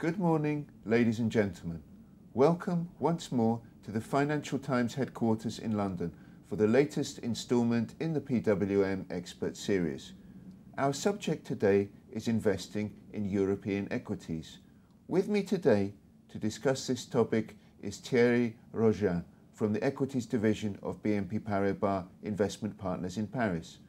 Good morning, ladies and gentlemen. Welcome once more to the Financial Times headquarters in London for the latest instalment in the PWM Expert Series. Our subject today is investing in European equities. With me today to discuss this topic is Thierry Rojat from the Equities division of BNP Paribas Investment Partners in Paris.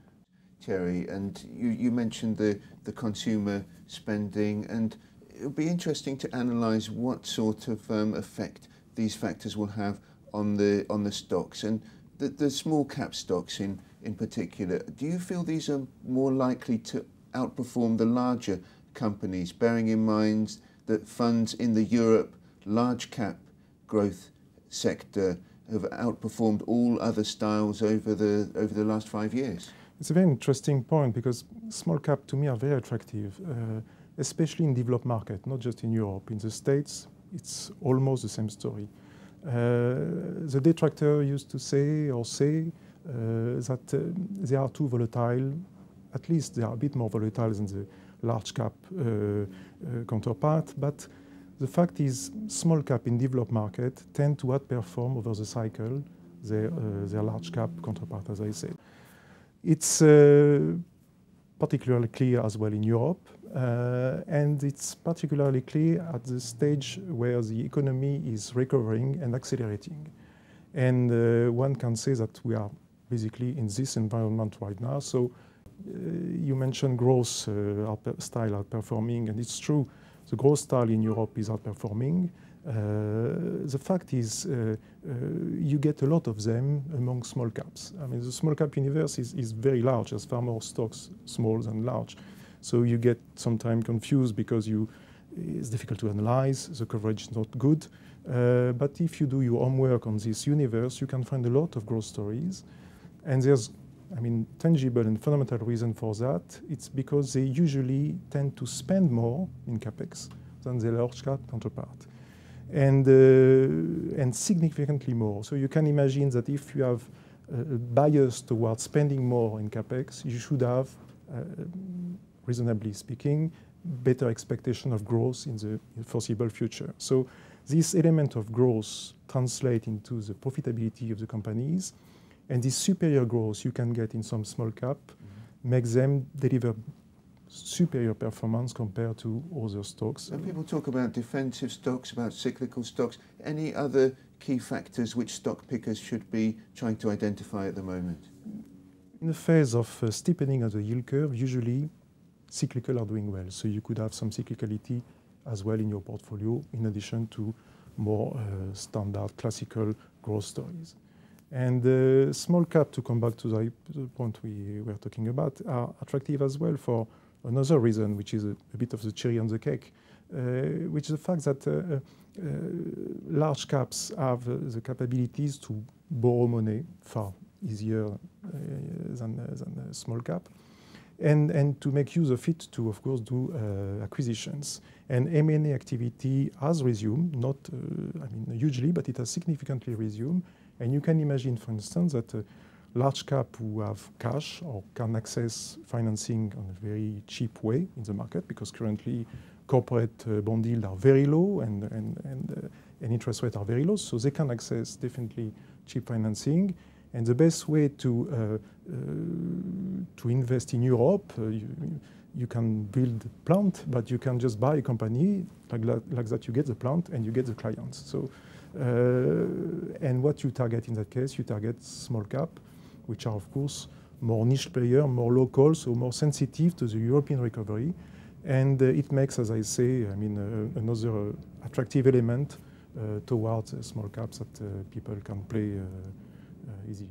Thierry, and you mentioned the consumer spending, and it would be interesting to analyse what sort of effect these factors will have on the stocks and the small cap stocks in particular. Do you feel these are more likely to outperform the larger companies, bearing in mind that funds in the Europe large cap growth sector have outperformed all other styles over the last 5 years? It's a very interesting point because small cap to me are very attractive, especially in developed market, not just in Europe. In the States, it's almost the same story. The detractor used to say that they are too volatile. At least they are a bit more volatile than the large cap counterpart. But the fact is, small cap in developed market tend to outperform over the cycle their large cap counterpart, as I said. It's particularly clear as well in Europe, and it's particularly clear at the stage where the economy is recovering and accelerating. And one can say that we are basically in this environment right now. So you mentioned growth style outperforming, and it's true. The growth style in Europe is outperforming. The fact is, you get a lot of them among small caps. I mean, the small cap universe is very large. There's far more stocks, small than large. So you get sometimes confused because it's difficult to analyze. The coverage is not good. But if you do your homework on this universe, you can find a lot of growth stories. And there's, tangible and fundamental reason for that. It's because they usually tend to spend more in capex than their large cap counterpart. And significantly more. So you can imagine that if you have a bias towards spending more in capex, you should have, reasonably speaking, better expectation of growth in the foreseeable future. So this element of growth translates into the profitability of the companies, and this superior growth you can get in some small cap makes them deliver superior performance compared to other stocks. And people talk about defensive stocks, about cyclical stocks. Any other key factors which stock pickers should be trying to identify at the moment? In the phase of steepening of the yield curve, usually cyclical are doing well. So you could have some cyclicality as well in your portfolio, in addition to more standard classical growth stories. And small cap, to come back to the point we were talking about, are attractive as well for another reason, which is a bit of the cherry on the cake, which is the fact that large caps have the capabilities to borrow money far easier than small cap, and to make use of it to, of course, do acquisitions. And M&A activity has resumed, not hugely, but it has significantly resumed. And you can imagine, for instance, that large cap who have cash or can access financing on a very cheap way in the market, because currently corporate bond yields are very low and interest rates are very low, so they can access definitely cheap financing. And the best way to invest in Europe, you can build a plant, but you can just buy a company like that. You get the plant and you get the clients. So, and what you target in that case, you target small cap, which are, of course, more niche player, more local, so more sensitive to the European recovery. And it makes, as I say, another attractive element towards small caps that people can play easily.